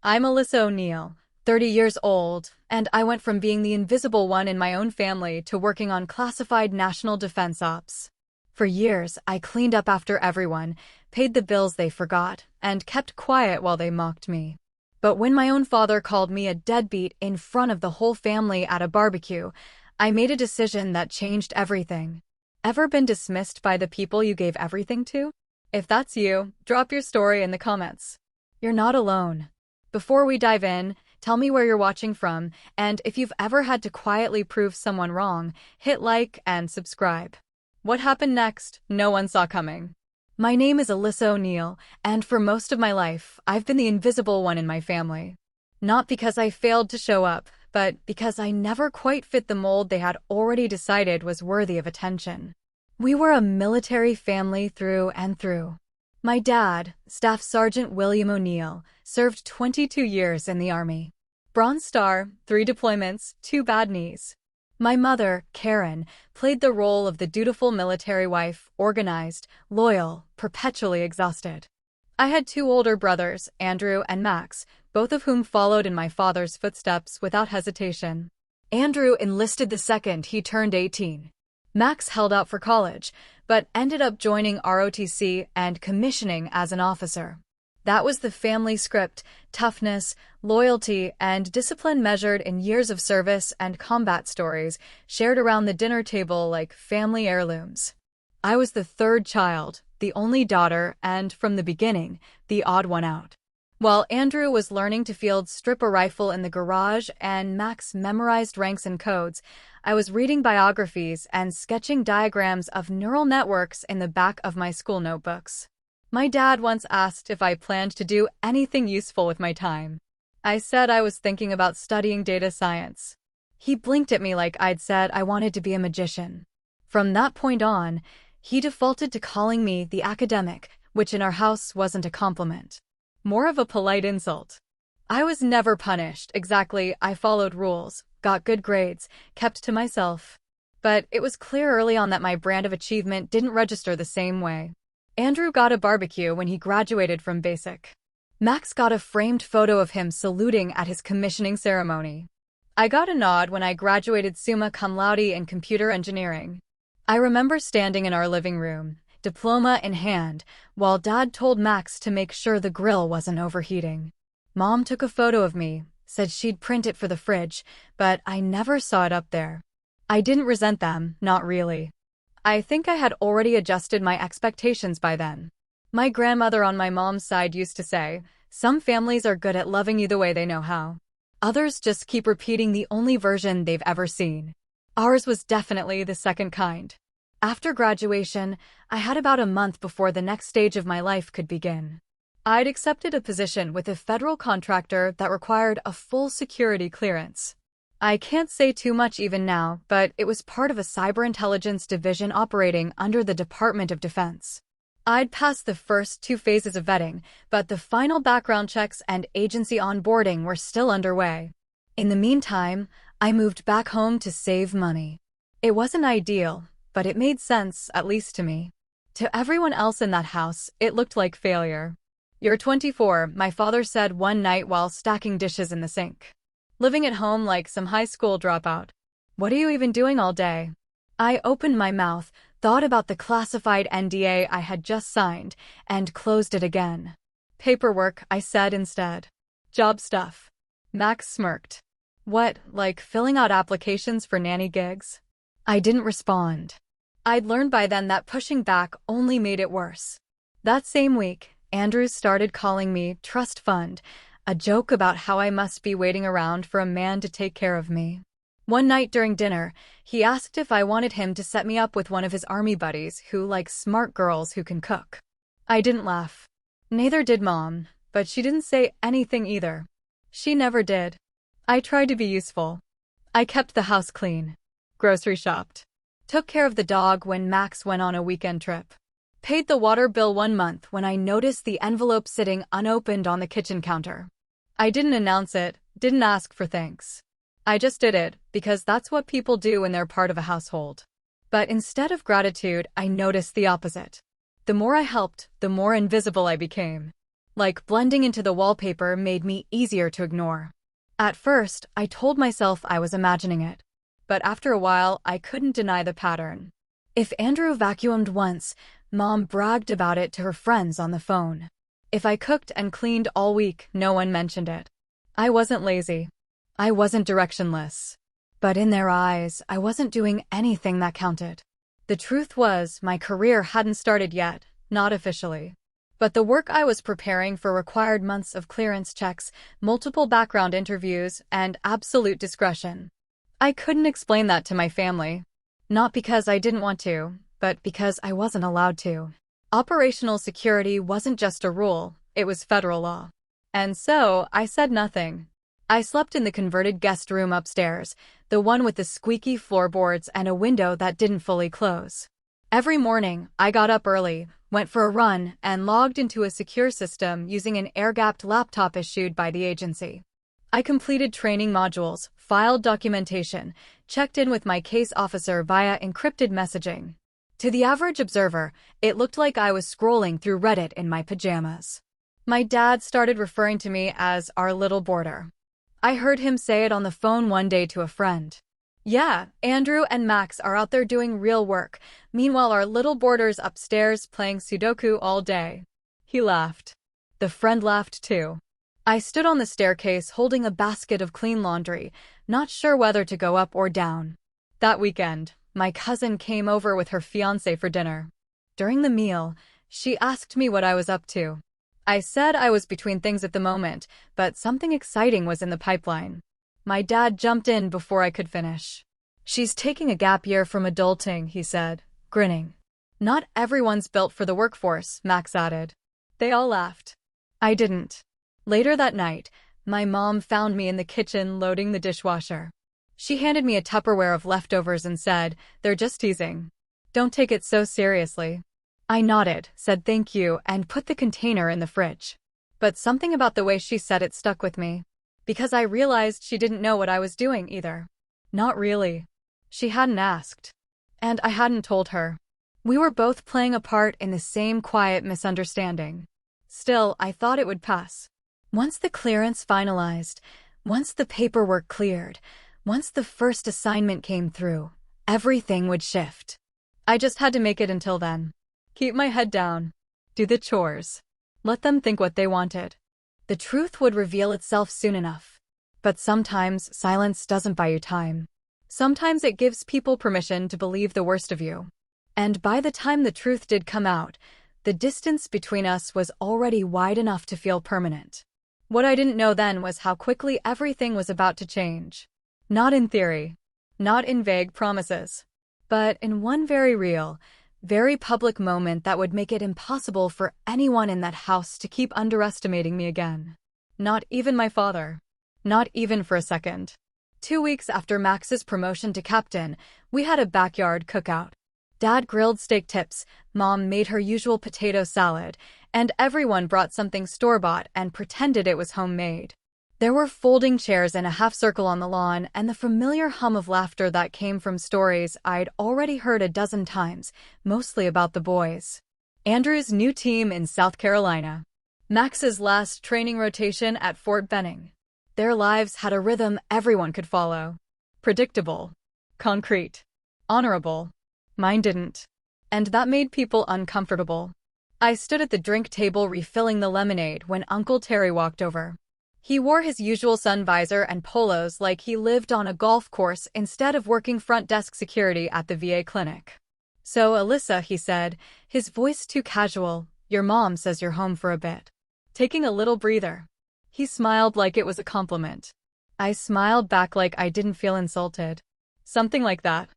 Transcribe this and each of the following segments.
I'm Alyssa O'Neill, 30 years old, and I went from being the invisible one in my own family to working on classified national defense ops. For years, I cleaned up after everyone, paid the bills they forgot, and kept quiet while they mocked me. But when my own father called me a deadbeat in front of the whole family at a barbecue, I made a decision that changed everything. Ever been dismissed by the people you gave everything to? If that's you, drop your story in the comments. You're not alone. Before we dive in, tell me where you're watching from, and if you've ever had to quietly prove someone wrong, hit like and subscribe. What happened next, no one saw coming. My name is Alyssa O'Neill, and for most of my life, I've been the invisible one in my family. Not because I failed to show up, but because I never quite fit the mold they had already decided was worthy of attention. We were a military family through and through. My dad, Staff Sergeant William O'Neill, served 22 years in the Army. Bronze Star, 3 deployments, 2 bad knees. My mother, Karen, played the role of the dutiful military wife, organized, loyal, perpetually exhausted. I had 2 older brothers, Andrew and Max, both of whom followed in my father's footsteps without hesitation. Andrew enlisted the second he turned 18. Max held out for college, but ended up joining ROTC and commissioning as an officer. That was the family script: toughness, loyalty, and discipline measured in years of service and combat stories shared around the dinner table like family heirlooms. I was the 3rd child, the only daughter, and, from the beginning, the odd one out. While Andrew was learning to strip a rifle in the garage and Max memorized ranks and codes, I was reading biographies and sketching diagrams of neural networks in the back of my school notebooks. My dad once asked if I planned to do anything useful with my time. I said I was thinking about studying data science. He blinked at me like I'd said I wanted to be a magician. From that point on, he defaulted to calling me the academic, which in our house wasn't a compliment. More of a polite insult. I was never punished, exactly. I followed rules, got good grades, kept to myself. But it was clear early on that my brand of achievement didn't register the same way. Andrew got a barbecue when he graduated from basic. Max got a framed photo of him saluting at his commissioning ceremony. I got a nod when I graduated summa cum laude in computer engineering. I remember standing in our living room, diploma in hand, while Dad told Max to make sure the grill wasn't overheating. Mom took a photo of me, said she'd print it for the fridge, but I never saw it up there. I didn't resent them, not really. I think I had already adjusted my expectations by then. My grandmother on my mom's side used to say, "Some families are good at loving you the way they know how. Others just keep repeating the only version they've ever seen." Ours was definitely the second kind. After graduation, I had about a month before the next stage of my life could begin. I'd accepted a position with a federal contractor that required a full security clearance. I can't say too much even now, but it was part of a cyber intelligence division operating under the Department of Defense. I'd passed the first 2 phases of vetting, but the final background checks and agency onboarding were still underway. In the meantime, I moved back home to save money. It wasn't ideal, but it made sense, at least to me. To everyone else in that house, it looked like failure. "You're 24, my father said one night while stacking dishes in the sink. Living at home like some high school dropout. What are you even doing all day?" I opened my mouth, thought about the classified NDA I had just signed, and closed it again. "Paperwork," I said instead. "Job stuff." Max smirked. "What, like filling out applications for nanny gigs?" I didn't respond. I'd learned by then that pushing back only made it worse. That same week, Andrew started calling me trust fund, a joke about how I must be waiting around for a man to take care of me. One night during dinner, he asked if I wanted him to set me up with one of his army buddies who likes smart girls who can cook. I didn't laugh. Neither did Mom, but she didn't say anything either. She never did. I tried to be useful. I kept the house clean. Grocery shopped. Took care of the dog when Max went on a weekend trip. Paid the water bill one month when I noticed the envelope sitting unopened on the kitchen counter. I didn't announce it, didn't ask for thanks. I just did it, because that's what people do when they're part of a household. But instead of gratitude, I noticed the opposite. The more I helped, the more invisible I became. Like blending into the wallpaper made me easier to ignore. At first, I told myself I was imagining it. But after a while, I couldn't deny the pattern. If Andrew vacuumed once, Mom bragged about it to her friends on the phone. If I cooked and cleaned all week, no one mentioned it. I wasn't lazy. I wasn't directionless. But in their eyes, I wasn't doing anything that counted. The truth was, my career hadn't started yet, not officially. But the work I was preparing for required months of clearance checks, multiple background interviews, and absolute discretion. I couldn't explain that to my family. Not because I didn't want to, but because I wasn't allowed to. Operational security wasn't just a rule, it was federal law. And so, I said nothing. I slept in the converted guest room upstairs, the one with the squeaky floorboards and a window that didn't fully close. Every morning, I got up early, went for a run, and logged into a secure system using an air-gapped laptop issued by the agency. I completed training modules, filed documentation, checked in with my case officer via encrypted messaging. To the average observer, it looked like I was scrolling through Reddit in my pajamas. My dad started referring to me as our little boarder. I heard him say it on the phone one day to a friend. Yeah, Andrew and Max are out there doing real work. Meanwhile, our little boarder's upstairs playing Sudoku all day. He laughed. The friend laughed too. I stood on the staircase holding a basket of clean laundry, not sure whether to go up or down. That weekend, my cousin came over with her fiancé for dinner. During the meal, she asked me what I was up to. I said I was between things at the moment, but something exciting was in the pipeline. My dad jumped in before I could finish. She's taking a gap year from adulting, he said, grinning. Not everyone's built for the workforce, Max added. They all laughed. I didn't. Later that night, my mom found me in the kitchen loading the dishwasher. She handed me a Tupperware of leftovers and said, "They're just teasing. Don't take it so seriously." I nodded, said thank you, and put the container in the fridge. But something about the way she said it stuck with me. Because I realized she didn't know what I was doing either. Not really. She hadn't asked. And I hadn't told her. We were both playing a part in the same quiet misunderstanding. Still, I thought it would pass. Once the clearance finalized, once the paperwork cleared, once the first assignment came through, everything would shift. I just had to make it until then. Keep my head down. Do the chores. Let them think what they wanted. The truth would reveal itself soon enough. But sometimes silence doesn't buy you time. Sometimes it gives people permission to believe the worst of you. And by the time the truth did come out, the distance between us was already wide enough to feel permanent. What I didn't know then was how quickly everything was about to change. Not in theory. Not in vague promises. But in one very real, very public moment that would make it impossible for anyone in that house to keep underestimating me again. Not even my father. Not even for a second. 2 weeks after Max's promotion to captain, we had a backyard cookout. Dad grilled steak tips, Mom made her usual potato salad, and everyone brought something store-bought and pretended it was homemade. There were folding chairs in a half-circle on the lawn and the familiar hum of laughter that came from stories I'd already heard a dozen times, mostly about the boys. Andrew's new team in South Carolina. Max's last training rotation at Fort Benning. Their lives had a rhythm everyone could follow. Predictable. Concrete. Honorable. Mine didn't. And that made people uncomfortable. I stood at the drink table refilling the lemonade when Uncle Terry walked over. He wore his usual sun visor and polos like he lived on a golf course instead of working front desk security at the VA clinic. "So, Alyssa," he said, his voice too casual, "your mom says you're home for a bit. Taking a little breather." He smiled like it was a compliment. I smiled back like I didn't feel insulted. Something like that.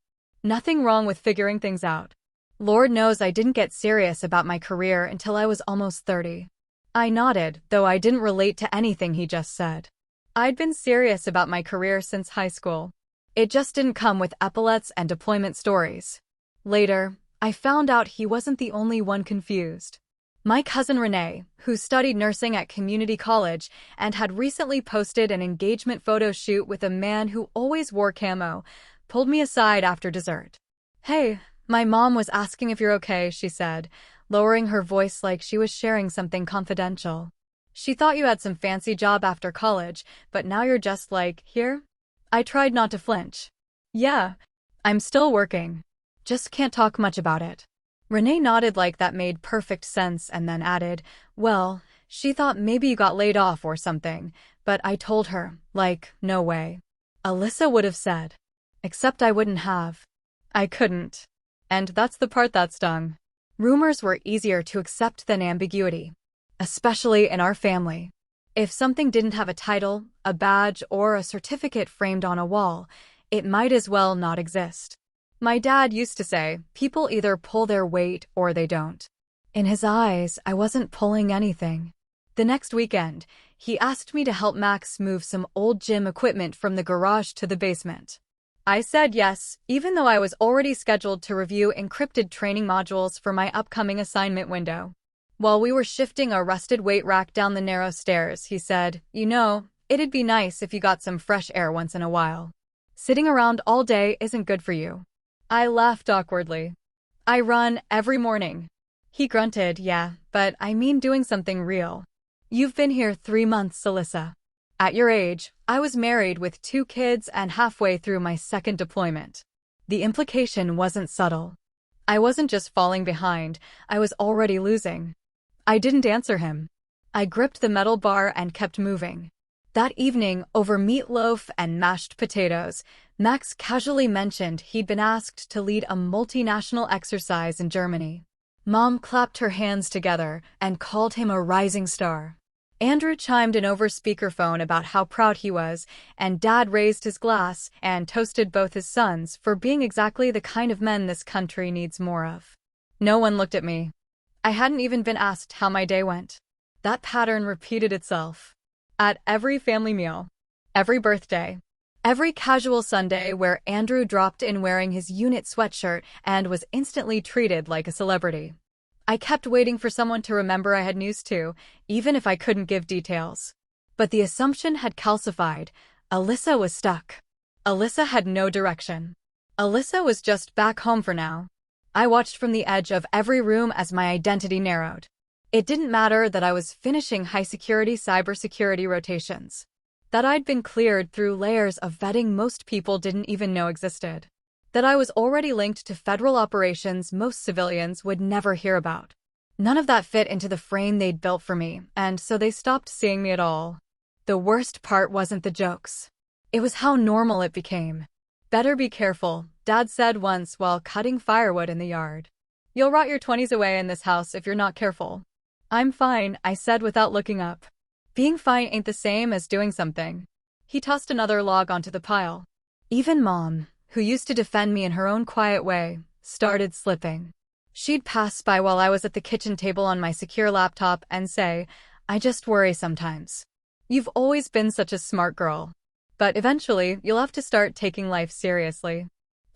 Nothing wrong with figuring things out. Lord knows I didn't get serious about my career until I was almost 30. I nodded, though I didn't relate to anything he just said. I'd been serious about my career since high school. It just didn't come with epaulets and deployment stories. Later, I found out he wasn't the only one confused. My cousin Renee, who studied nursing at community college and had recently posted an engagement photo shoot with a man who always wore camo, pulled me aside after dessert. "Hey, my mom was asking if you're okay," she said, lowering her voice like she was sharing something confidential. She thought you had some fancy job after college, but now you're just like, here? I tried not to flinch. Yeah, I'm still working. Just can't talk much about it. Renee nodded like that made perfect sense and then added, well, she thought maybe you got laid off or something, but I told her, like, no way. Alyssa would have said. Except I wouldn't have. I couldn't. And that's the part that stung. Rumors were easier to accept than ambiguity. Especially in our family. If something didn't have a title, a badge, or a certificate framed on a wall, it might as well not exist. My dad used to say, people either pull their weight or they don't. In his eyes, I wasn't pulling anything. The next weekend, he asked me to help Max move some old gym equipment from the garage to the basement. I said yes, even though I was already scheduled to review encrypted training modules for my upcoming assignment window. While we were shifting a rusted weight rack down the narrow stairs, he said, you know, it'd be nice if you got some fresh air once in a while. Sitting around all day isn't good for you. I laughed awkwardly. I run every morning. He grunted, yeah, but I mean doing something real. You've been here 3 months, Alyssa. At your age, I was married with 2 kids and halfway through my second deployment. The implication wasn't subtle. I wasn't just falling behind, I was already losing. I didn't answer him. I gripped the metal bar and kept moving. That evening, over meatloaf and mashed potatoes, Max casually mentioned he'd been asked to lead a multinational exercise in Germany. Mom clapped her hands together and called him a rising star. Andrew chimed in over speakerphone about how proud he was, and Dad raised his glass and toasted both his sons for being exactly the kind of men this country needs more of. No one looked at me. I hadn't even been asked how my day went. That pattern repeated itself. At every family meal, every birthday, every casual Sunday where Andrew dropped in wearing his unit sweatshirt and was instantly treated like a celebrity. I kept waiting for someone to remember I had news too, even if I couldn't give details. But the assumption had calcified. Alyssa was stuck. Alyssa had no direction. Alyssa was just back home for now. I watched from the edge of every room as my identity narrowed. It didn't matter that I was finishing high-security cybersecurity rotations. That I'd been cleared through layers of vetting most people didn't even know existed. That I was already linked to federal operations most civilians would never hear about. None of that fit into the frame they'd built for me, and so they stopped seeing me at all. The worst part wasn't the jokes. It was how normal it became. Better be careful, Dad said once while cutting firewood in the yard. You'll rot your 20s away in this house if you're not careful. I'm fine, I said without looking up. Being fine ain't the same as doing something. He tossed another log onto the pile. Even Mom, who used to defend me in her own quiet way, started slipping. She'd pass by while I was at the kitchen table on my secure laptop and say, I just worry sometimes. You've always been such a smart girl. But eventually, you'll have to start taking life seriously.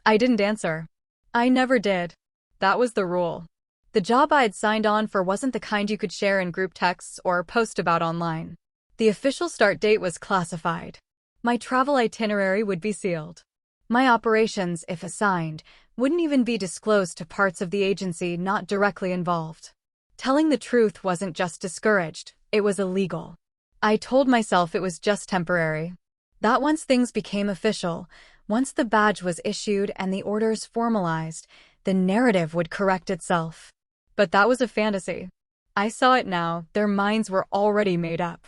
I didn't answer. I never did. That was the rule. The job I'd signed on for wasn't the kind you could share in group texts or post about online. The official start date was classified. My travel itinerary would be sealed. My operations, if assigned, wouldn't even be disclosed to parts of the agency not directly involved. Telling the truth wasn't just discouraged, it was illegal. I told myself it was just temporary. That once things became official, once the badge was issued and the orders formalized, the narrative would correct itself. But that was a fantasy. I saw it now, their minds were already made up.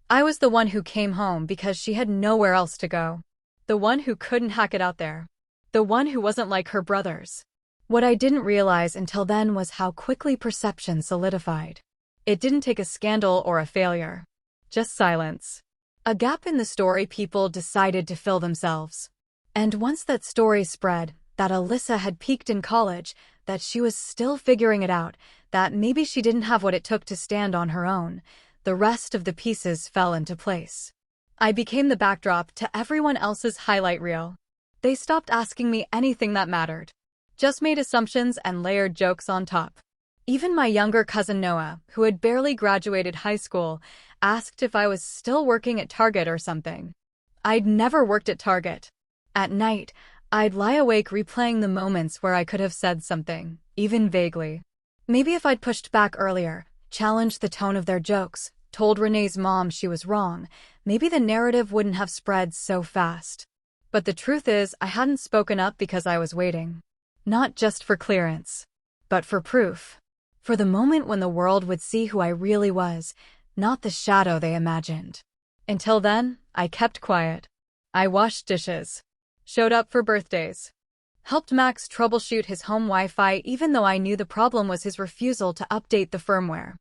I was the one who came home because she had nowhere else to go. The one who couldn't hack it out there. The one who wasn't like her brothers. What I didn't realize until then was how quickly perception solidified. It didn't take a scandal or a failure. Just silence. A gap in the story people decided to fill themselves. And once that story spread, that Alyssa had peaked in college, that she was still figuring it out, that maybe she didn't have what it took to stand on her own, the rest of the pieces fell into place. I became the backdrop to everyone else's highlight reel. They stopped asking me anything that mattered. Just made assumptions and layered jokes on top. Even my younger cousin Noah, who had barely graduated high school, asked if I was still working at Target or something. I'd never worked at Target. At night, I'd lie awake replaying the moments where I could have said something, even vaguely. Maybe if I'd pushed back earlier, challenged the tone of their jokes, told Renee's mom she was wrong, maybe the narrative wouldn't have spread so fast. But the truth is, I hadn't spoken up because I was waiting. Not just for clearance, but for proof. For the moment when the world would see who I really was, not the shadow they imagined. Until then, I kept quiet. I washed dishes, showed up for birthdays, helped Max troubleshoot his home Wi-Fi even though I knew the problem was his refusal to update the firmware.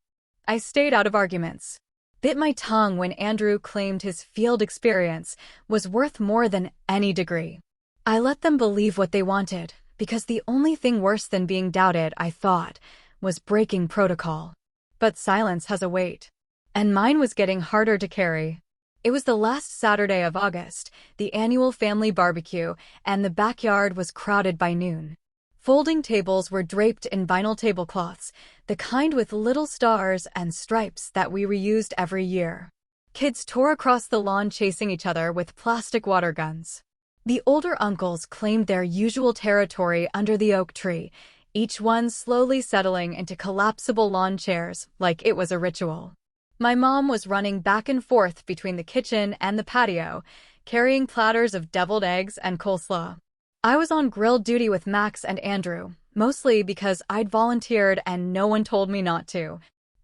I stayed out of arguments. Bit my tongue when Andrew claimed his field experience was worth more than any degree. I let them believe what they wanted, because the only thing worse than being doubted, I thought, was breaking protocol. But silence has a weight. And mine was getting harder to carry. It was the last Saturday of August, the annual family barbecue, and the backyard was crowded by noon. Folding tables were draped in vinyl tablecloths, the kind with little stars and stripes that we reused every year. Kids tore across the lawn chasing each other with plastic water guns. The older uncles claimed their usual territory under the oak tree, each one slowly settling into collapsible lawn chairs like it was a ritual. My mom was running back and forth between the kitchen and the patio, carrying platters of deviled eggs and coleslaw. I was on grill duty with Max and Andrew, mostly because I'd volunteered and no one told me not to.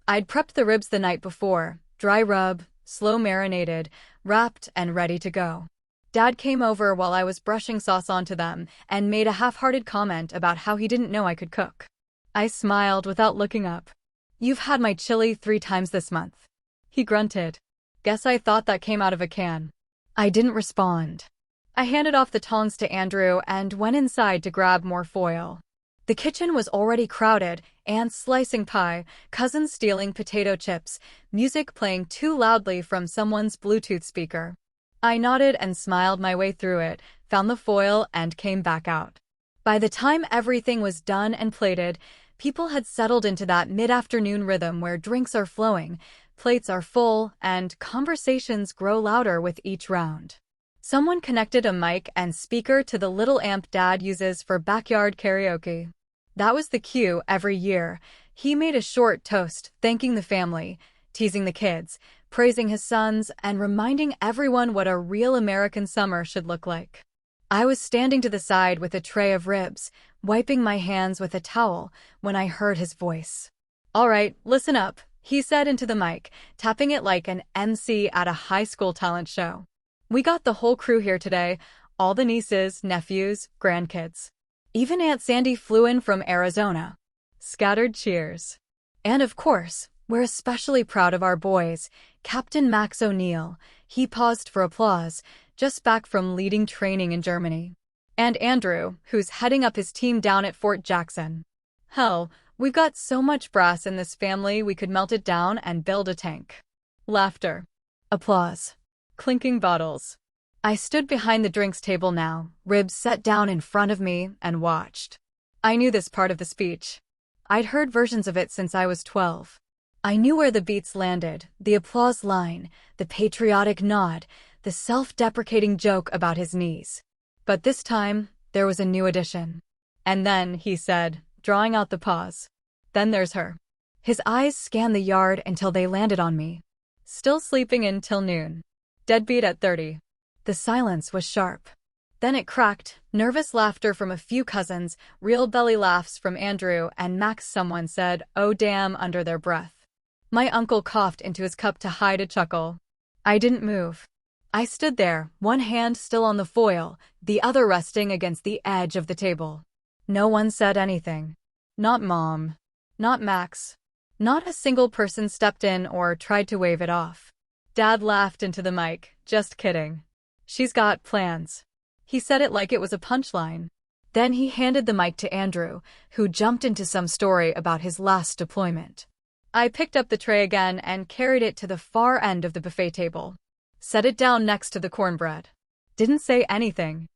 I'd prepped the ribs the night before, dry rub, slow marinated, wrapped and ready to go. Dad came over while I was brushing sauce onto them and made a half-hearted comment about how he didn't know I could cook. I smiled without looking up. "You've had my chili 3 times this month." He grunted. "Guess I thought that came out of a can." I didn't respond. I handed off the tongs to Andrew and went inside to grab more foil. The kitchen was already crowded, aunts slicing pie, cousins stealing potato chips, music playing too loudly from someone's Bluetooth speaker. I nodded and smiled my way through it, found the foil, and came back out. By the time everything was done and plated, people had settled into that mid-afternoon rhythm where drinks are flowing, plates are full, and conversations grow louder with each round. Someone connected a mic and speaker to the little amp Dad uses for backyard karaoke. That was the cue every year. He made a short toast, thanking the family, teasing the kids, praising his sons, and reminding everyone what a real American summer should look like. I was standing to the side with a tray of ribs, wiping my hands with a towel, when I heard his voice. "All right, listen up," he said into the mic, tapping it like an MC at a high school talent show. "We got the whole crew here today, all the nieces, nephews, grandkids. Even Aunt Sandy flew in from Arizona." Scattered cheers. "And of course, we're especially proud of our boys, Captain Max O'Neill." He paused for applause, just back from leading training in Germany. "And Andrew, who's heading up his team down at Fort Jackson. Hell, we've got so much brass in this family we could melt it down and build a tank." Laughter. Applause. Clinking bottles. I stood behind the drinks table now, ribs set down in front of me, and watched. I knew this part of the speech. I'd heard versions of it since I was 12. I knew where the beats landed, the applause line, the patriotic nod, the self-deprecating joke about his knees. But this time, there was a new addition. "And then," he said, drawing out the pause, "then there's her." His eyes scanned the yard until they landed on me. Still sleeping in till noon. Deadbeat at 30. The silence was sharp. Then it cracked, nervous laughter from a few cousins, real belly laughs from Andrew and Max. Someone said, "Oh damn," under their breath. My uncle coughed into his cup to hide a chuckle. I didn't move. I stood there, one hand still on the foil, the other resting against the edge of the table. No one said anything. Not Mom. Not Max. Not a single person stepped in or tried to wave it off. Dad laughed into the mic. "Just kidding. She's got plans." He said it like it was a punchline. Then he handed the mic to Andrew, who jumped into some story about his last deployment. I picked up the tray again and carried it to the far end of the buffet table. Set it down next to the cornbread. Didn't say anything.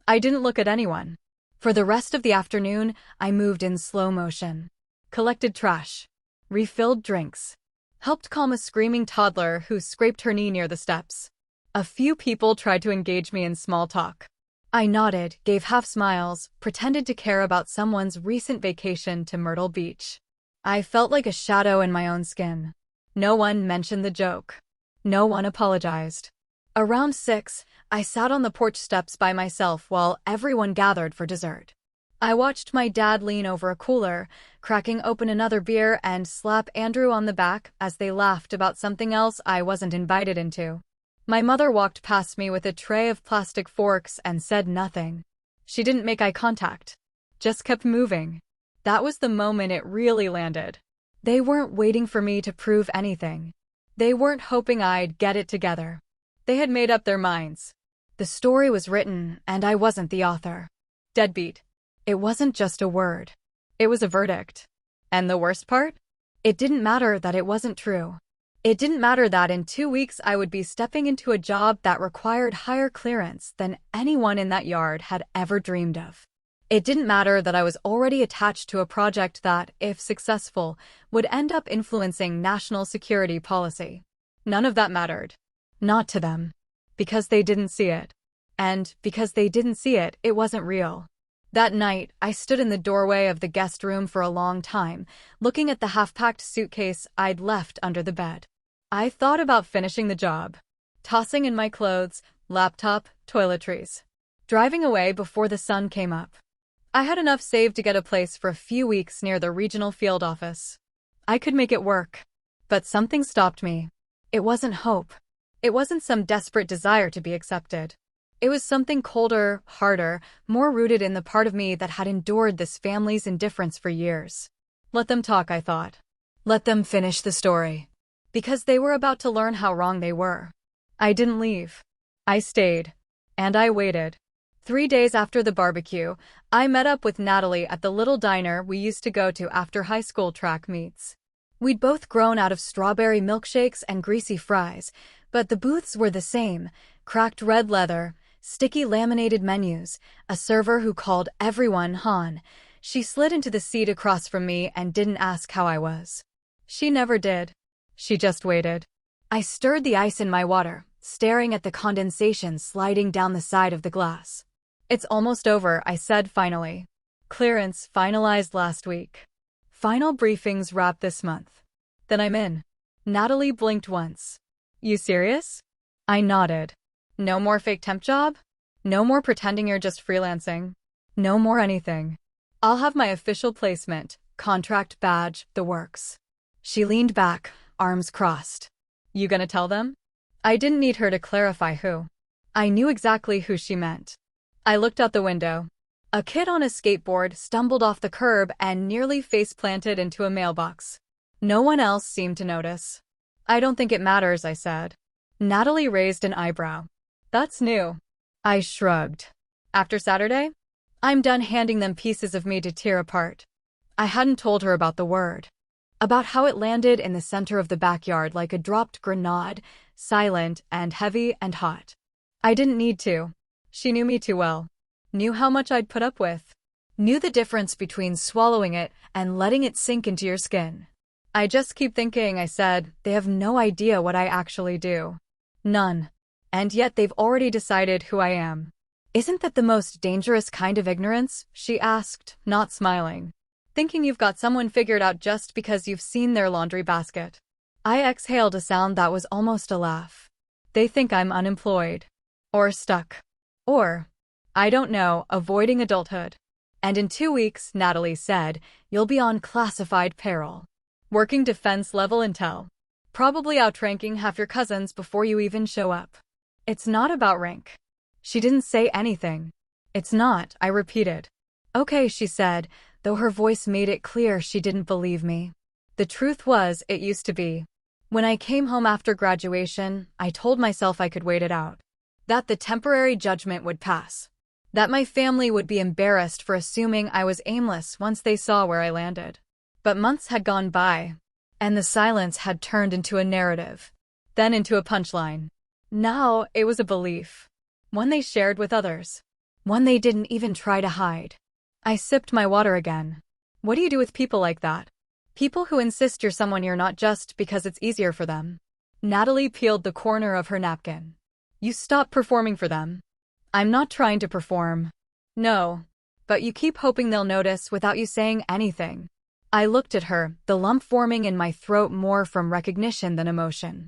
I didn't look at anyone. For the rest of the afternoon, I moved in slow motion. Collected trash. Refilled drinks. Helped calm a screaming toddler who scraped her knee near the steps. A few people tried to engage me in small talk. I nodded, gave half smiles, pretended to care about someone's recent vacation to Myrtle Beach. I felt like a shadow in my own skin. No one mentioned the joke. No one apologized. Around 6, I sat on the porch steps by myself while everyone gathered for dessert. I watched my dad lean over a cooler, cracking open another beer, and slap Andrew on the back as they laughed about something else I wasn't invited into. My mother walked past me with a tray of plastic forks and said nothing. She didn't make eye contact, just kept moving. That was the moment it really landed. They weren't waiting for me to prove anything. They weren't hoping I'd get it together. They had made up their minds. The story was written, and I wasn't the author. Deadbeat. It wasn't just a word. It was a verdict. And the worst part? It didn't matter that it wasn't true. It didn't matter that in 2 weeks I would be stepping into a job that required higher clearance than anyone in that yard had ever dreamed of. It didn't matter that I was already attached to a project that, if successful, would end up influencing national security policy. None of that mattered. Not to them. Because they didn't see it. And because they didn't see it, it wasn't real. That night, I stood in the doorway of the guest room for a long time, looking at the half-packed suitcase I'd left under the bed. I thought about finishing the job. Tossing in my clothes, laptop, toiletries. Driving away before the sun came up. I had enough saved to get a place for a few weeks near the regional field office. I could make it work. But something stopped me. It wasn't hope. It wasn't some desperate desire to be accepted. It was something colder, harder, more rooted in the part of me that had endured this family's indifference for years. Let them talk, I thought. Let them finish the story. Because they were about to learn how wrong they were. I didn't leave. I stayed. And I waited. 3 days after the barbecue, I met up with Natalie at the little diner we used to go to after high school track meets. We'd both grown out of strawberry milkshakes and greasy fries, but the booths were the same: cracked red leather, sticky laminated menus, a server who called everyone Han. She slid into the seat across from me and didn't ask how I was. She never did. She just waited. I stirred the ice in my water, staring at the condensation sliding down the side of the glass. "It's almost over," I said finally. "Clearance finalized last week. Final briefings wrap this month. Then I'm in." Natalie blinked once. "You serious?" I nodded. "No more fake temp job? No more pretending you're just freelancing? No more anything. I'll have my official placement, contract badge, the works." She leaned back, arms crossed. "You gonna tell them?" I didn't need her to clarify who. I knew exactly who she meant. I looked out the window. A kid on a skateboard stumbled off the curb and nearly face-planted into a mailbox. No one else seemed to notice. "I don't think it matters," I said. Natalie raised an eyebrow. "That's new." I shrugged. "After Saturday? I'm done handing them pieces of me to tear apart." I hadn't told her about the word. About how it landed in the center of the backyard like a dropped grenade, silent and heavy and hot. I didn't need to. She knew me too well. Knew how much I'd put up with. Knew the difference between swallowing it and letting it sink into your skin. "I just keep thinking," I said, "they have no idea what I actually do. None. And yet they've already decided who I am." "Isn't that the most dangerous kind of ignorance?" she asked, not smiling. "Thinking you've got someone figured out just because you've seen their laundry basket." I exhaled a sound that was almost a laugh. "They think I'm unemployed. Or stuck. Or, I don't know, avoiding adulthood. And in 2 weeks," Natalie said, "you'll be on classified payroll. Working defense-level intel. Probably outranking half your cousins before you even show up." "It's not about rank." She didn't say anything. "It's not," I repeated. "Okay," she said, though her voice made it clear she didn't believe me. The truth was, it used to be. When I came home after graduation, I told myself I could wait it out. That the temporary judgment would pass. That my family would be embarrassed for assuming I was aimless once they saw where I landed. But months had gone by, and the silence had turned into a narrative, then into a punchline. Now it was a belief. One they shared with others. One they didn't even try to hide. I sipped my water again. What do you do with people like that? People who insist you're someone you're not just because it's easier for them. Natalie peeled the corner of her napkin. You stop performing for them. I'm not trying to perform. No. But you keep hoping they'll notice without you saying anything. I looked at her, the lump forming in my throat more from recognition than emotion.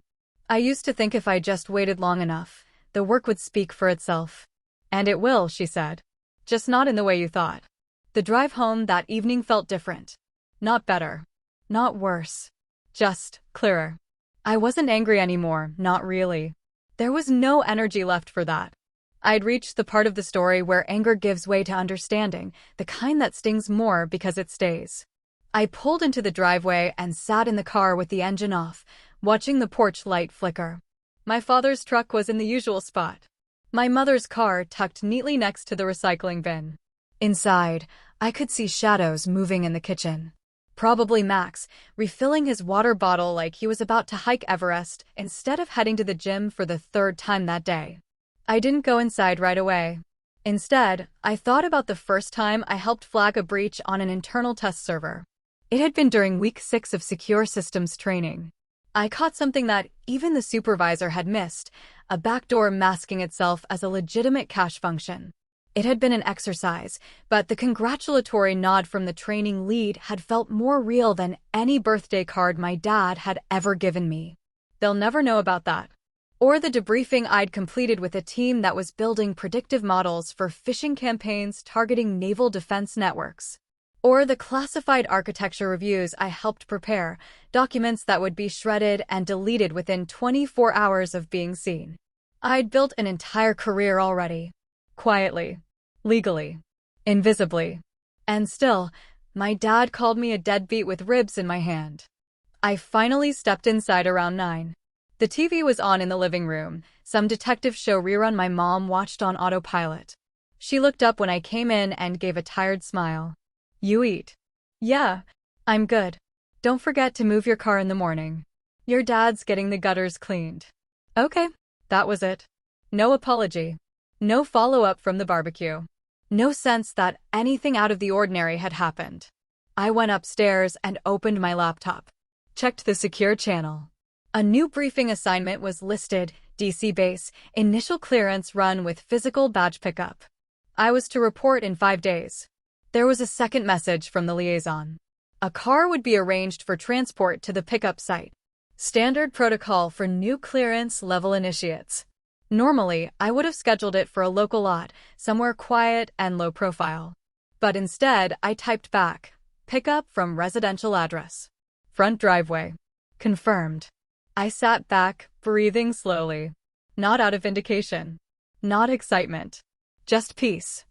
I used to think if I just waited long enough, the work would speak for itself. And it will, she said. Just not in the way you thought. The drive home that evening felt different. Not better. Not worse. Just clearer. I wasn't angry anymore, not really. There was no energy left for that. I'd reached the part of the story where anger gives way to understanding, the kind that stings more because it stays. I pulled into the driveway and sat in the car with the engine off, watching the porch light flicker. My father's truck was in the usual spot. My mother's car tucked neatly next to the recycling bin. Inside, I could see shadows moving in the kitchen. Probably Max, refilling his water bottle like he was about to hike Everest instead of heading to the gym for the third time that day. I didn't go inside right away. Instead, I thought about the first time I helped flag a breach on an internal test server. It had been during week 6 of secure systems training. I caught something that even the supervisor had missed, a backdoor masking itself as a legitimate cache function. It had been an exercise, but the congratulatory nod from the training lead had felt more real than any birthday card my dad had ever given me. They'll never know about that. Or the debriefing I'd completed with a team that was building predictive models for phishing campaigns targeting naval defense networks. Or the classified architecture reviews I helped prepare, documents that would be shredded and deleted within 24 hours of being seen. I'd built an entire career already. Quietly. Legally. Invisibly. And still, my dad called me a deadbeat with ribs in my hand. I finally stepped inside around 9. The TV was on in the living room, some detective show rerun my mom watched on autopilot. She looked up when I came in and gave a tired smile. You eat? Yeah, I'm good. Don't forget to move your car in the morning. Your dad's getting the gutters cleaned. Okay, that was it. No apology. No follow-up from the barbecue. No sense that anything out of the ordinary had happened. I went upstairs and opened my laptop. Checked the secure channel. A new briefing assignment was listed, DC base, initial clearance run with physical badge pickup. I was to report in 5 days. There was a second message from the liaison. A car would be arranged for transport to the pickup site. Standard protocol for new clearance level initiates. Normally, I would have scheduled it for a local lot, somewhere quiet and low profile. But instead, I typed back, pickup from residential address. Front driveway. Confirmed. I sat back, breathing slowly. Not out of vindication. Not excitement. Just peace.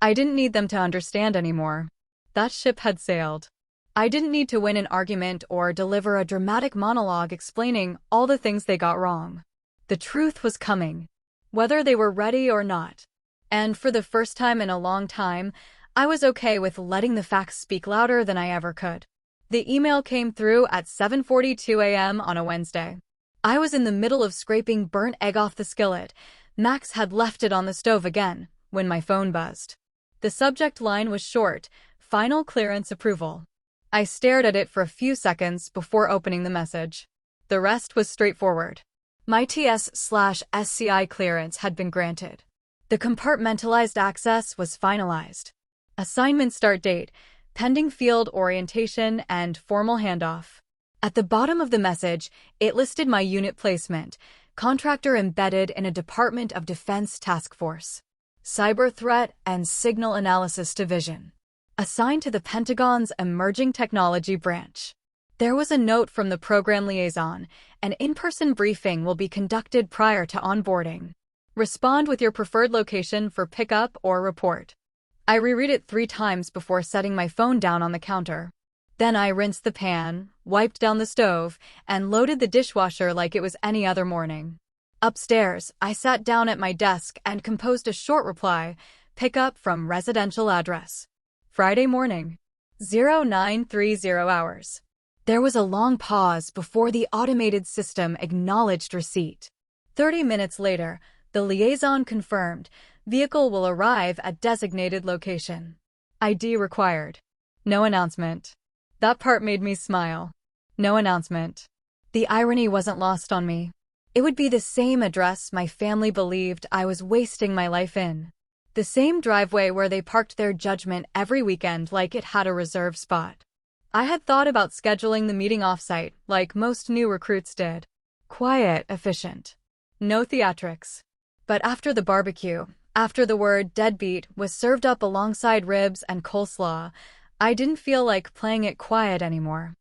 I didn't need them to understand anymore. That ship had sailed. I didn't need to win an argument or deliver a dramatic monologue explaining all the things they got wrong. The truth was coming, whether they were ready or not. And for the first time in a long time, I was okay with letting the facts speak louder than I ever could. The email came through at 7:42 a.m. on a Wednesday. I was in the middle of scraping burnt egg off the skillet. Max had left it on the stove again, when my phone buzzed. The subject line was short, final clearance approval. I stared at it for a few seconds before opening the message. The rest was straightforward. My TS/SCI clearance had been granted. The compartmentalized access was finalized. Assignment start date, pending field orientation, and formal handoff. At the bottom of the message, it listed my unit placement, contractor embedded in a Department of Defense task force. Cyber Threat and Signal Analysis Division. Assigned to the Pentagon's Emerging Technology Branch. There was a note from the program liaison. An in-person briefing will be conducted prior to onboarding. Respond with your preferred location for pickup or report. I reread it 3 times before setting my phone down on the counter. Then I rinsed the pan, wiped down the stove, and loaded the dishwasher like it was any other morning. Upstairs, I sat down at my desk and composed a short reply, pickup from residential address. Friday morning. 0930 hours. There was a long pause before the automated system acknowledged receipt. 30 minutes later, the liaison confirmed, vehicle will arrive at designated location. ID required. No announcement. That part made me smile. No announcement. The irony wasn't lost on me. It would be the same address my family believed I was wasting my life in. The same driveway where they parked their judgment every weekend like it had a reserved spot. I had thought about scheduling the meeting offsite, like most new recruits did. Quiet, efficient. No theatrics. But after the barbecue, after the word deadbeat was served up alongside ribs and coleslaw, I didn't feel like playing it quiet anymore.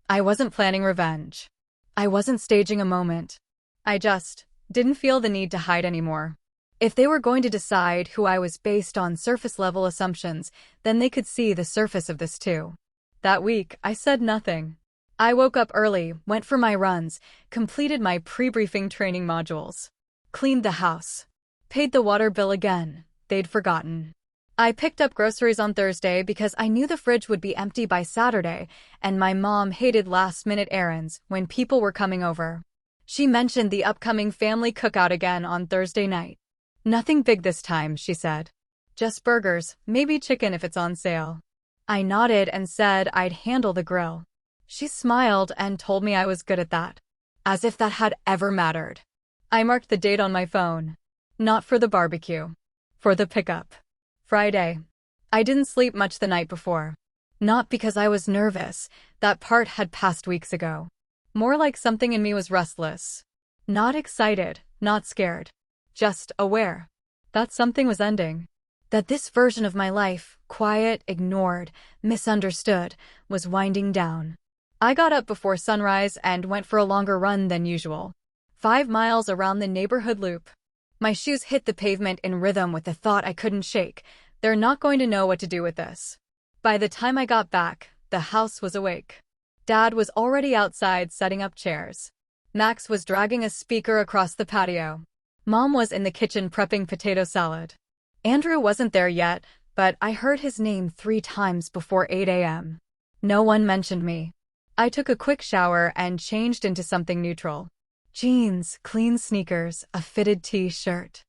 I wasn't planning revenge. I wasn't staging a moment. I just didn't feel the need to hide anymore. If they were going to decide who I was based on surface-level assumptions, then they could see the surface of this too. That week, I said nothing. I woke up early, went for my runs, completed my pre-briefing training modules, cleaned the house, paid the water bill again. They'd forgotten. I picked up groceries on Thursday because I knew the fridge would be empty by Saturday, and my mom hated last-minute errands when people were coming over. She mentioned the upcoming family cookout again on Thursday night. Nothing big this time, she said. Just burgers, maybe chicken if it's on sale. I nodded and said I'd handle the grill. She smiled and told me I was good at that. As if that had ever mattered. I marked the date on my phone. Not for the barbecue. For the pickup. Friday. I didn't sleep much the night before. Not because I was nervous. That part had passed weeks ago. More like something in me was restless. Not excited, not scared. Just aware. That something was ending. That this version of my life, quiet, ignored, misunderstood, was winding down. I got up before sunrise and went for a longer run than usual. 5 miles around the neighborhood loop. My shoes hit the pavement in rhythm with the thought I couldn't shake. They're not going to know what to do with this. By the time I got back, the house was awake. Dad was already outside setting up chairs. Max was dragging a speaker across the patio. Mom was in the kitchen prepping potato salad. Andrew wasn't there yet, but I heard his name 3 times before 8 a.m. No one mentioned me. I took a quick shower and changed into something neutral. Jeans, clean sneakers, a fitted t-shirt.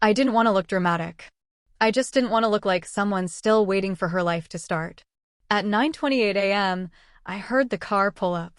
I didn't want to look dramatic. I just didn't want to look like someone still waiting for her life to start. At 9:28 a.m., I heard the car pull up.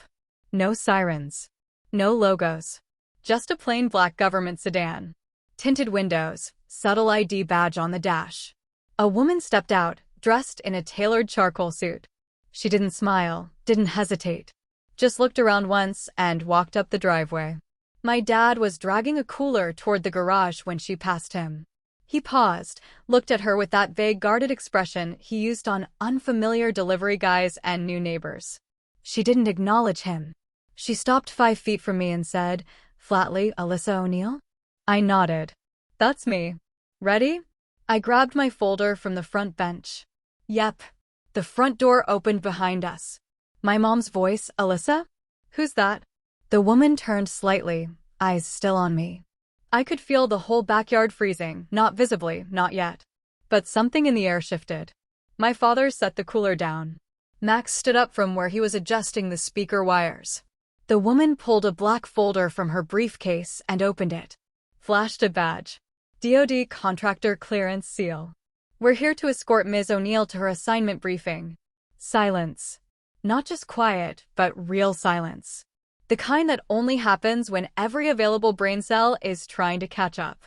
No sirens. No logos. Just a plain black government sedan. Tinted windows, subtle ID badge on the dash. A woman stepped out, dressed in a tailored charcoal suit. She didn't smile, didn't hesitate. Just looked around once and walked up the driveway. My dad was dragging a cooler toward the garage when she passed him. He paused, looked at her with that vague guarded expression he used on unfamiliar delivery guys and new neighbors. She didn't acknowledge him. She stopped 5 feet from me and said, flatly, "Alyssa O'Neill?" I nodded. "That's me. Ready?" I grabbed my folder from the front bench. Yep. The front door opened behind us. My mom's voice, "Alyssa? Who's that?" The woman turned slightly, eyes still on me. I could feel the whole backyard freezing, not visibly, not yet. But something in the air shifted. My father set the cooler down. Max stood up from where he was adjusting the speaker wires. The woman pulled a black folder from her briefcase and opened it. Flashed a badge. DoD Contractor Clearance Seal. "We're here to escort Ms. O'Neill to her assignment briefing." Silence. Not just quiet, but real silence. The kind that only happens when every available brain cell is trying to catch up.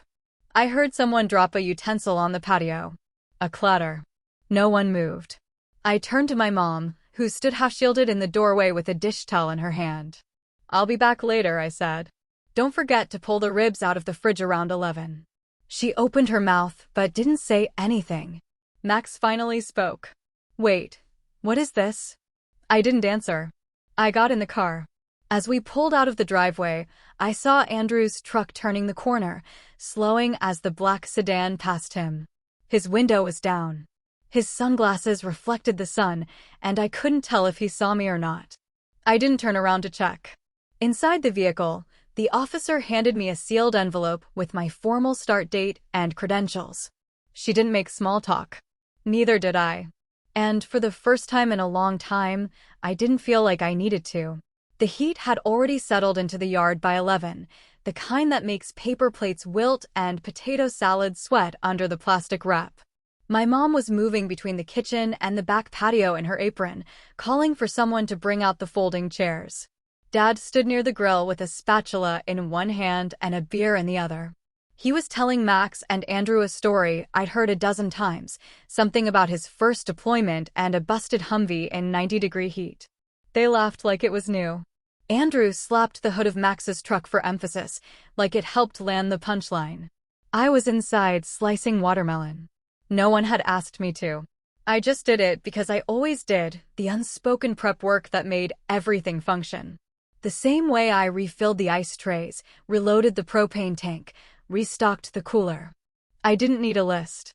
I heard someone drop a utensil on the patio. A clatter. No one moved. I turned to my mom, who stood half-shielded in the doorway with a dish towel in her hand. "I'll be back later," I said. "Don't forget to pull the ribs out of the fridge around 11. She opened her mouth, but didn't say anything. Max finally spoke. "Wait, what is this?" I didn't answer. I got in the car. As we pulled out of the driveway, I saw Andrew's truck turning the corner, slowing as the black sedan passed him. His window was down. His sunglasses reflected the sun, and I couldn't tell if he saw me or not. I didn't turn around to check. Inside the vehicle, the officer handed me a sealed envelope with my formal start date and credentials. She didn't make small talk. Neither did I. And for the first time in a long time, I didn't feel like I needed to. The heat had already settled into the yard by 11, the kind that makes paper plates wilt and potato salad sweat under the plastic wrap. My mom was moving between the kitchen and the back patio in her apron, calling for someone to bring out the folding chairs. Dad stood near the grill with a spatula in one hand and a beer in the other. He was telling Max and Andrew a story I'd heard a dozen times, something about his first deployment and a busted Humvee in 90-degree heat. They laughed like it was new. Andrew slapped the hood of Max's truck for emphasis, like it helped land the punchline. I was inside slicing watermelon. No one had asked me to. I just did it because I always did, the unspoken prep work that made everything function. The same way I refilled the ice trays, reloaded the propane tank, restocked the cooler. I didn't need a list.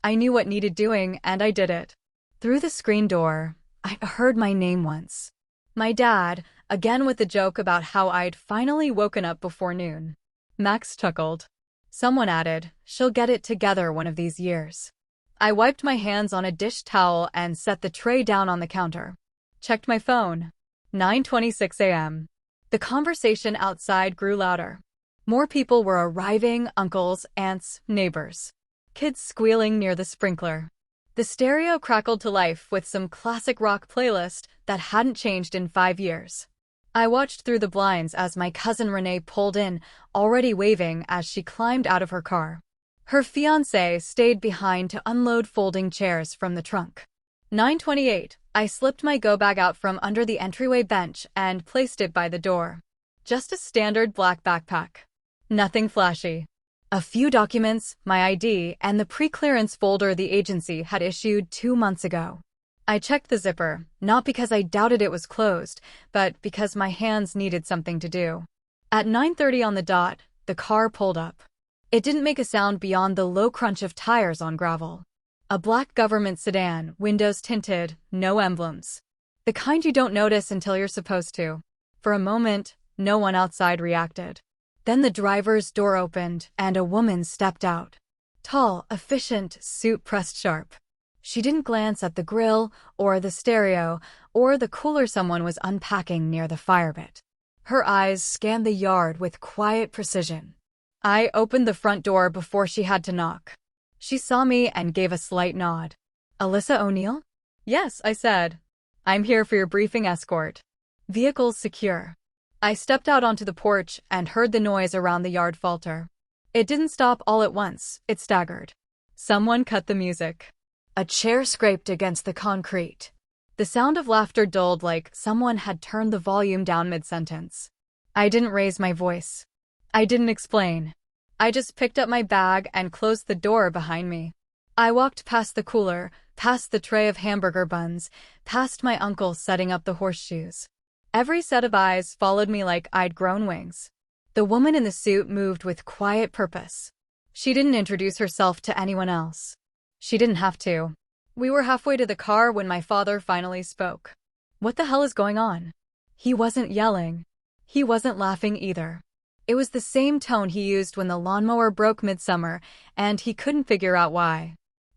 I knew what needed doing, and I did it. Through the screen door, I heard my name once. My dad, again with the joke about how I'd finally woken up before noon. Max chuckled. Someone added, "She'll get it together one of these years." I wiped my hands on a dish towel and set the tray down on the counter. Checked my phone. 9:26 a.m. The conversation outside grew louder. More people were arriving, uncles, aunts, neighbors. Kids squealing near the sprinkler. The stereo crackled to life with some classic rock playlist that hadn't changed in 5 years. I watched through the blinds as my cousin Renee pulled in, already waving as she climbed out of her car. Her fiancé stayed behind to unload folding chairs from the trunk. 9:28, I slipped my go-bag out from under the entryway bench and placed it by the door. Just a standard black backpack. Nothing flashy. A few documents, my ID, and the pre-clearance folder the agency had issued 2 months ago. I checked the zipper, not because I doubted it was closed, but because my hands needed something to do. At 9:30 on the dot, the car pulled up. It didn't make a sound beyond the low crunch of tires on gravel. A black government sedan, windows tinted, no emblems. The kind you don't notice until you're supposed to. For a moment, no one outside reacted. Then the driver's door opened, and a woman stepped out. Tall, efficient, suit pressed sharp. She didn't glance at the grill, or the stereo, or the cooler someone was unpacking near the fire pit. Her eyes scanned the yard with quiet precision. I opened the front door before she had to knock. She saw me and gave a slight nod. "Alyssa O'Neill?" "Yes," I said. "I'm here for your briefing escort." "Vehicles secure." I stepped out onto the porch and heard the noise around the yard falter. It didn't stop all at once, it staggered. Someone cut the music. A chair scraped against the concrete. The sound of laughter dulled like someone had turned the volume down mid-sentence. I didn't raise my voice. I didn't explain. I just picked up my bag and closed the door behind me. I walked past the cooler, past the tray of hamburger buns, past my uncle setting up the horseshoes. Every set of eyes followed me like I'd grown wings. The woman in the suit moved with quiet purpose. She didn't introduce herself to anyone else. She didn't have to. We were halfway to the car when my father finally spoke. "What the hell is going on?" He wasn't yelling. He wasn't laughing either. It was the same tone he used when the lawnmower broke midsummer, and he couldn't figure out why.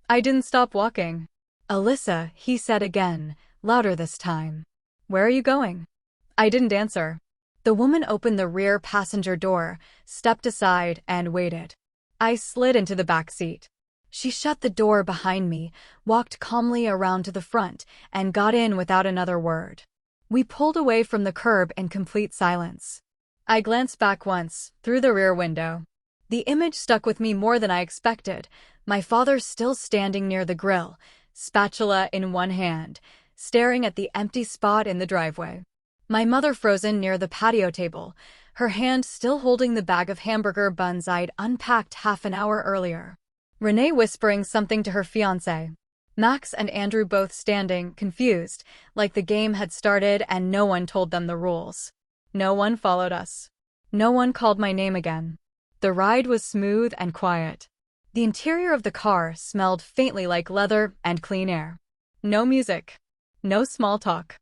I didn't stop walking. "Alyssa," he said again, louder this time. "Where are you going?" I didn't answer. The woman opened the rear passenger door, stepped aside, and waited. I slid into the back seat. She shut the door behind me, walked calmly around to the front, and got in without another word. We pulled away from the curb in complete silence. I glanced back once, through the rear window. The image stuck with me more than I expected. My father still standing near the grill, spatula in one hand, staring at the empty spot in the driveway. My mother frozen near the patio table, her hand still holding the bag of hamburger buns I'd unpacked half an hour earlier. Renee whispering something to her fiancé. Max and Andrew both standing, confused, like the game had started and no one told them the rules. No one followed us. No one called my name again. The ride was smooth and quiet. The interior of the car smelled faintly like leather and clean air. No music. No small talk.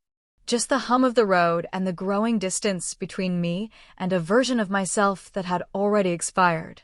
Just the hum of the road and the growing distance between me and a version of myself that had already expired.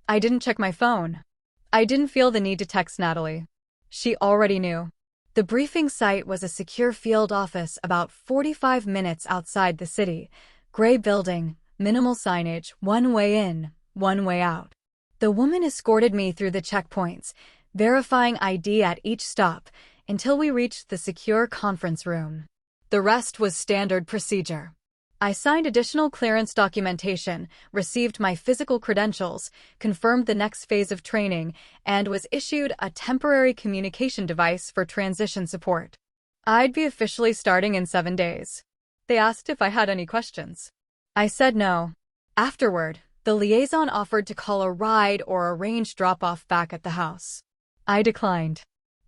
I didn't check my phone. I didn't feel the need to text Natalie. She already knew. The briefing site was a secure field office about 45 minutes outside the city. Gray building, minimal signage, one way in, one way out. The woman escorted me through the checkpoints, verifying ID at each stop, until we reached the secure conference room. The rest was standard procedure. I signed additional clearance documentation, received my physical credentials, confirmed the next phase of training, and was issued a temporary communication device for transition support. I'd be officially starting in 7 days. They asked if I had any questions. I said no. Afterward, the liaison offered to call a ride or arrange drop-off back at the house. I declined.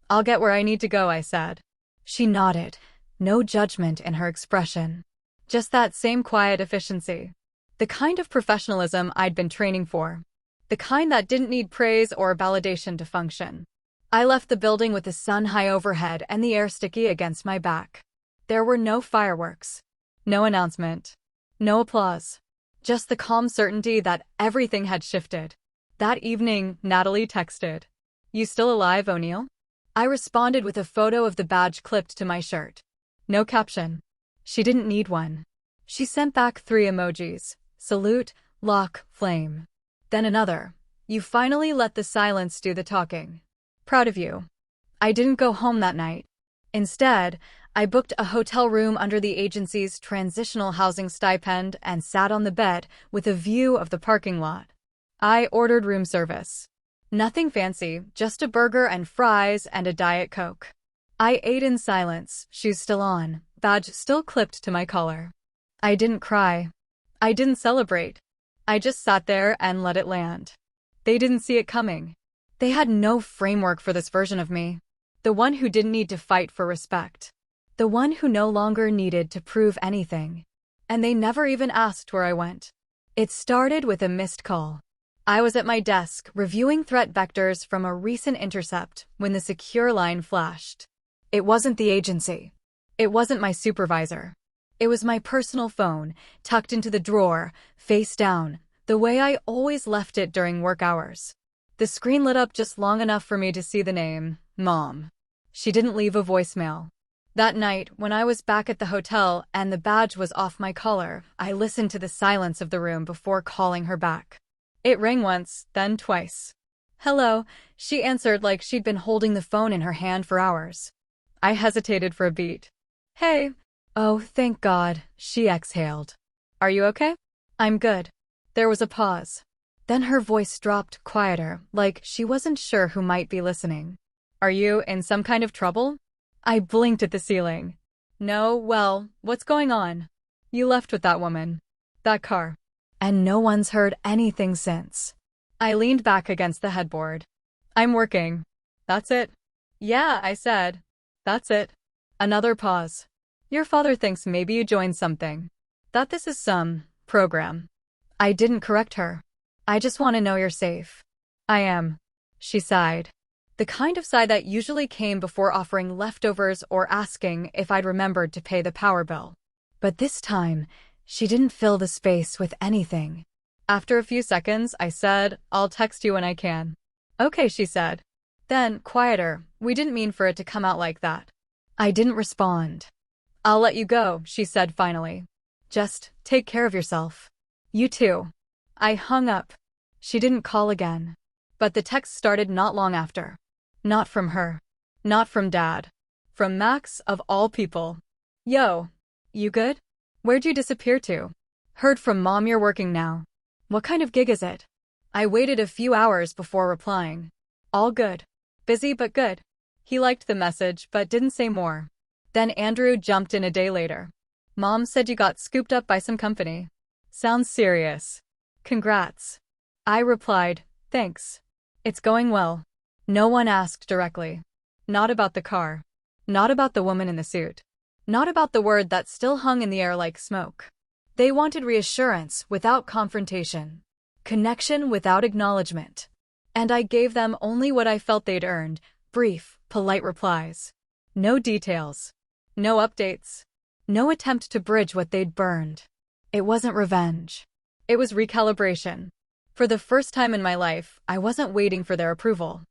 I'll get where I need to go, I said. She nodded, no judgment in her expression. Just that same quiet efficiency. The kind of professionalism I'd been training for. The kind that didn't need praise or validation to function. I left the building with the sun high overhead and the air sticky against my back. There were no fireworks. No announcement. No applause. Just the calm certainty that everything had shifted. That evening, Natalie texted, "You still alive, O'Neill?" I responded with a photo of the badge clipped to my shirt. No caption. She didn't need one. She sent back 3 emojis: salute, lock, flame. Then another. "You finally let the silence do the talking. Proud of you." I didn't go home that night. Instead, I booked a hotel room under the agency's transitional housing stipend and sat on the bed with a view of the parking lot. I ordered room service. Nothing fancy, just a burger and fries and a Diet Coke. I ate in silence, shoes still on, badge still clipped to my collar. I didn't cry. I didn't celebrate. I just sat there and let it land. They didn't see it coming. They had no framework for this version of me. The one who didn't need to fight for respect. The one who no longer needed to prove anything. And they never even asked where I went. It started with a missed call. I was at my desk, reviewing threat vectors from a recent intercept when the secure line flashed. It wasn't the agency. It wasn't my supervisor. It was my personal phone, tucked into the drawer, face down, the way I always left it during work hours. The screen lit up just long enough for me to see the name, Mom. She didn't leave a voicemail. That night, when I was back at the hotel and the badge was off my collar, I listened to the silence of the room before calling her back. It rang once, then twice. "Hello," she answered like she'd been holding the phone in her hand for hours. I hesitated for a beat. "Hey." "Oh, thank God," she exhaled. "Are you okay?" "I'm good." There was a pause. Then her voice dropped quieter, like she wasn't sure who might be listening. "Are you in some kind of trouble?" I blinked at the ceiling. "No, well, what's going on?" "You left with that woman. That car." And no one's heard anything since. I leaned back against the headboard. "I'm working." "That's it?" "Yeah," I said. "That's it." Another pause. "Your father thinks maybe you joined something. That this is some program." I didn't correct her. "I just want to know you're safe." "I am." She sighed. The kind of sigh that usually came before offering leftovers or asking if I'd remembered to pay the power bill. But this time, she didn't fill the space with anything. After a few seconds, I said, "I'll text you when I can." "Okay," she said. Then, quieter, "We didn't mean for it to come out like that." I didn't respond. "I'll let you go," she said finally. "Just take care of yourself." "You too." I hung up. She didn't call again. But the text started not long after. Not from her. Not from Dad. From Max, of all people. "Yo. You good? Where'd you disappear to? Heard from Mom you're working now. What kind of gig is it?" I waited a few hours before replying. "All good. Busy but good." He liked the message but didn't say more. Then Andrew jumped in a day later. "Mom said you got scooped up by some company. Sounds serious. Congrats." I replied, "Thanks. It's going well." No one asked directly. Not about the car. Not about the woman in the suit. Not about the word that still hung in the air like smoke. They wanted reassurance without confrontation. Connection without acknowledgement. And I gave them only what I felt they'd earned, brief, polite replies. No details. No updates. No attempt to bridge what they'd burned. It wasn't revenge. It was recalibration. For the first time in my life, I wasn't waiting for their approval.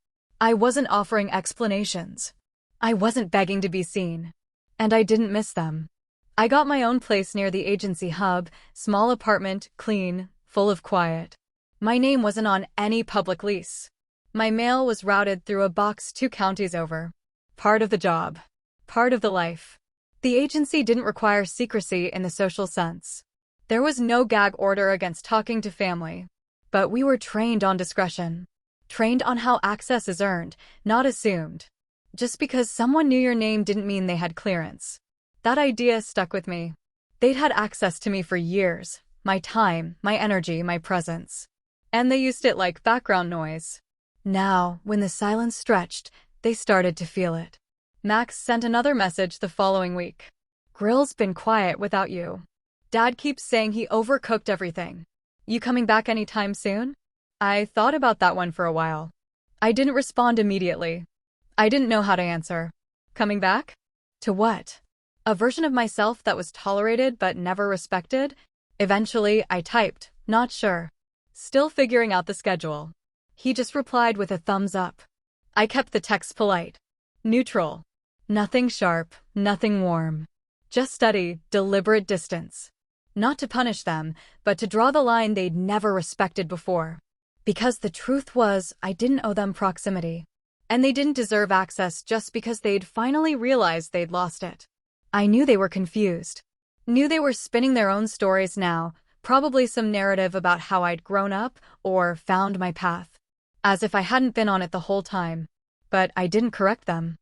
I wasn't offering explanations. I wasn't begging to be seen. And I didn't miss them. I got my own place near the agency hub, small apartment, clean, full of quiet. My name wasn't on any public lease. My mail was routed through a box 2 counties over. Part of the job. Part of the life. The agency didn't require secrecy in the social sense. There was no gag order against talking to family. But we were trained on discretion. Trained on how access is earned, not assumed. Just because someone knew your name didn't mean they had clearance. That idea stuck with me. They'd had access to me for years. My time, my energy, my presence. And they used it like background noise. Now, when the silence stretched, they started to feel it. Max sent another message the following week. Grill's been quiet without you. Dad keeps saying he overcooked everything. You coming back anytime soon? I thought about that one for a while. I didn't respond immediately. I didn't know how to answer. Coming back? To what? A version of myself that was tolerated but never respected? Eventually, I typed, not sure. Still figuring out the schedule. He just replied with a thumbs up. I kept the text polite. Neutral. Nothing sharp, nothing warm. Just steady, deliberate distance. Not to punish them, but to draw the line they'd never respected before. Because the truth was, I didn't owe them proximity. And they didn't deserve access just because they'd finally realized they'd lost it. I knew they were confused. Knew they were spinning their own stories now, probably some narrative about how I'd grown up or found my path. As if I hadn't been on it the whole time. But I didn't correct them.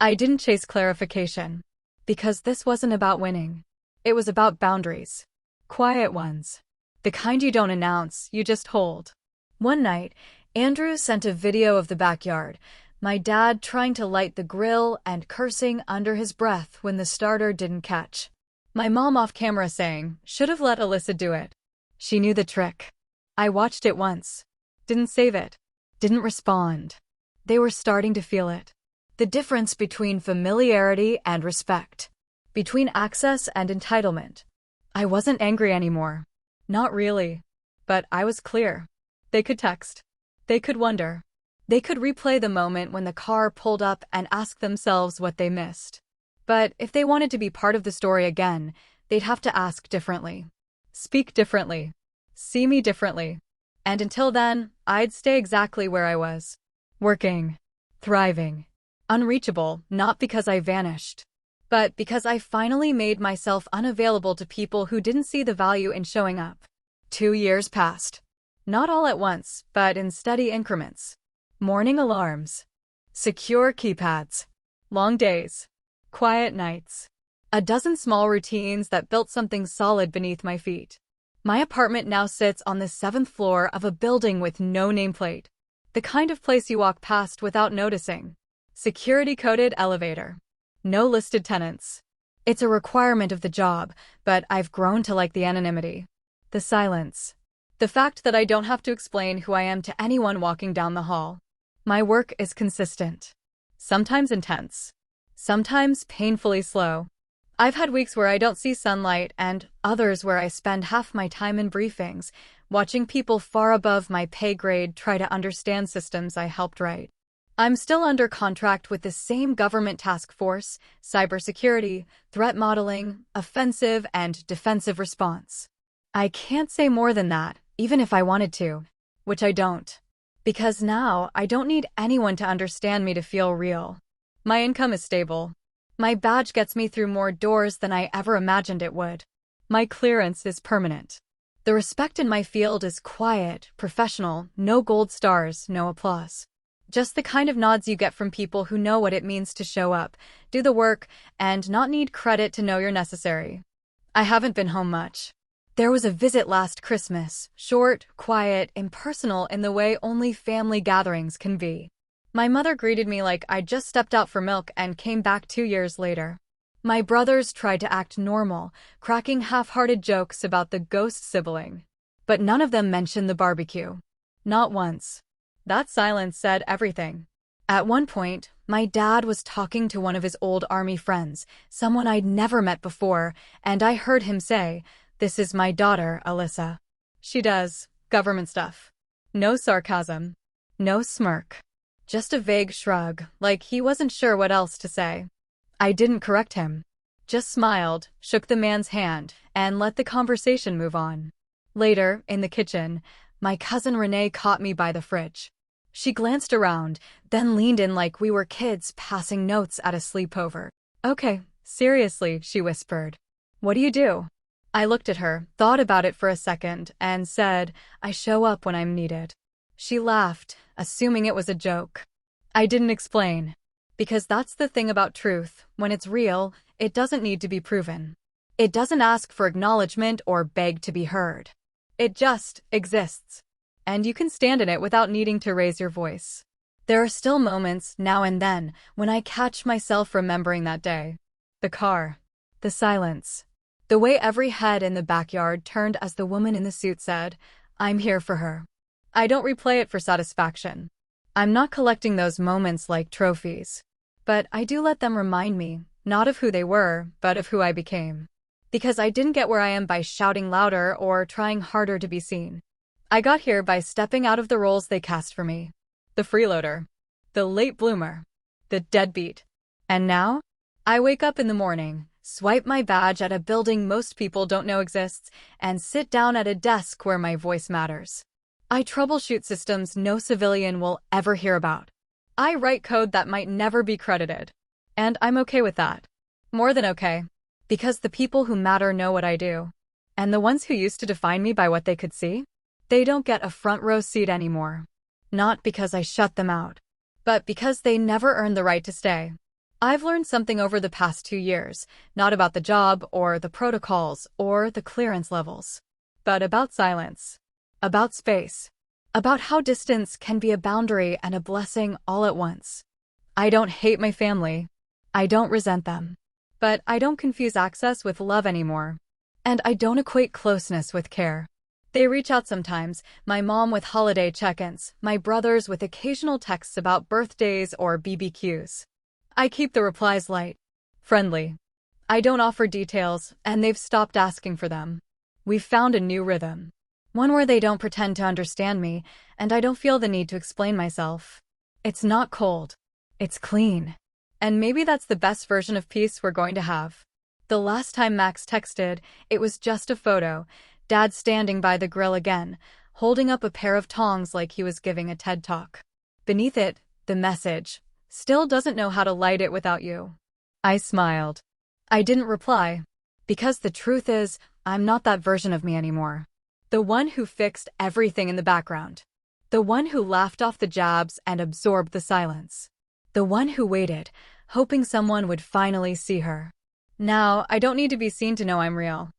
I didn't chase clarification. Because this wasn't about winning. It was about boundaries. Quiet ones. The kind you don't announce, you just hold. One night, Andrew sent a video of the backyard, my dad trying to light the grill and cursing under his breath when the starter didn't catch. My mom off camera saying, should have let Alyssa do it. She knew the trick. I watched it once. Didn't save it. Didn't respond. They were starting to feel it. The difference between familiarity and respect. Between access and entitlement. I wasn't angry anymore. Not really. But I was clear. They could text. They could wonder. They could replay the moment when the car pulled up and ask themselves what they missed. But if they wanted to be part of the story again, they'd have to ask differently. Speak differently. See me differently. And until then, I'd stay exactly where I was. Working. Thriving. Unreachable, not because I vanished. But because I finally made myself unavailable to people who didn't see the value in showing up. 2 years passed. Not all at once, but in steady increments. Morning alarms. Secure keypads. Long days. Quiet nights. A dozen small routines that built something solid beneath my feet. My apartment now sits on the 7th floor of a building with no nameplate. The kind of place you walk past without noticing. Security-coded elevator. No listed tenants. It's a requirement of the job, but I've grown to like the anonymity. The silence. The fact that I don't have to explain who I am to anyone walking down the hall. My work is consistent. Sometimes intense. Sometimes painfully slow. I've had weeks where I don't see sunlight and others where I spend half my time in briefings, watching people far above my pay grade try to understand systems I helped write. I'm still under contract with the same government task force, cybersecurity, threat modeling, offensive and defensive response. I can't say more than that, even if I wanted to, which I don't. Because now I don't need anyone to understand me to feel real. My income is stable. My badge gets me through more doors than I ever imagined it would. My clearance is permanent. The respect in my field is quiet, professional, no gold stars, no applause. Just the kind of nods you get from people who know what it means to show up, do the work, and not need credit to know you're necessary. I haven't been home much. There was a visit last Christmas, short, quiet, impersonal in the way only family gatherings can be. My mother greeted me like I'd just stepped out for milk and came back 2 years later. My brothers tried to act normal, cracking half-hearted jokes about the ghost sibling. But none of them mentioned the barbecue. Not once. That silence said everything. At one point, my dad was talking to one of his old army friends, someone I'd never met before, and I heard him say, "This is my daughter, Alyssa. She does government stuff." No sarcasm. No smirk. Just a vague shrug, like he wasn't sure what else to say. I didn't correct him. Just smiled, shook the man's hand, and let the conversation move on. Later, in the kitchen, my cousin Renee caught me by the fridge. She glanced around, then leaned in like we were kids passing notes at a sleepover. "Okay, seriously," she whispered. "What do you do?" I looked at her, thought about it for a second, and said, I show up when I'm needed. She laughed, assuming it was a joke. I didn't explain. Because that's the thing about truth. When it's real, it doesn't need to be proven. It doesn't ask for acknowledgement or beg to be heard. It just exists. And you can stand in it without needing to raise your voice. There are still moments, now and then, when I catch myself remembering that day. The car. The silence. The way every head in the backyard turned as the woman in the suit said, I'm here for her. I don't replay it for satisfaction. I'm not collecting those moments like trophies. But I do let them remind me, not of who they were, but of who I became. Because I didn't get where I am by shouting louder or trying harder to be seen. I got here by stepping out of the roles they cast for me. The freeloader. The late bloomer. The deadbeat. And now? I wake up in the morning, swipe my badge at a building most people don't know exists, and sit down at a desk where my voice matters. I troubleshoot systems no civilian will ever hear about. I write code that might never be credited. And I'm okay with that. More than okay. Because the people who matter know what I do. And the ones who used to define me by what they could see? They don't get a front row seat anymore. Not because I shut them out, but because they never earned the right to stay. I've learned something over the past 2 years, not about the job or the protocols or the clearance levels, but about silence, about space, about how distance can be a boundary and a blessing all at once. I don't hate my family. I don't resent them. But I don't confuse access with love anymore. And I don't equate closeness with care. They reach out sometimes, my mom with holiday check-ins, my brothers with occasional texts about birthdays or BBQs. I keep the replies light, friendly. I don't offer details, and they've stopped asking for them. We've found a new rhythm. One where they don't pretend to understand me, and I don't feel the need to explain myself. It's not cold. It's clean. And maybe that's the best version of peace we're going to have. The last time Max texted, it was just a photo. Dad standing by the grill again, holding up a pair of tongs like he was giving a TED Talk. Beneath it, the message, still doesn't know how to light it without you. I smiled. I didn't reply. Because the truth is, I'm not that version of me anymore. The one who fixed everything in the background. The one who laughed off the jabs and absorbed the silence. The one who waited, hoping someone would finally see her. Now, I don't need to be seen to know I'm real.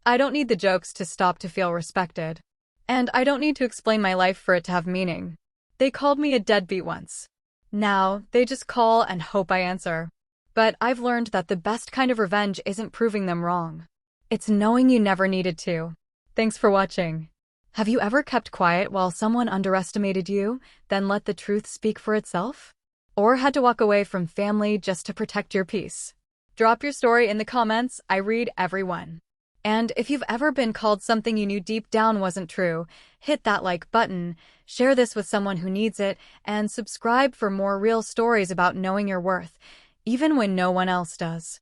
I don't need the jokes to stop to feel respected. And I don't need to explain my life for it to have meaning. They called me a deadbeat once. Now, they just call and hope I answer. But I've learned that the best kind of revenge isn't proving them wrong. It's knowing you never needed to. Thanks for watching. Have you ever kept quiet while someone underestimated you, then let the truth speak for itself? Or had to walk away from family just to protect your peace? Drop your story in the comments. I read every one. And if you've ever been called something you knew deep down wasn't true, hit that like button, share this with someone who needs it, and subscribe for more real stories about knowing your worth, even when no one else does.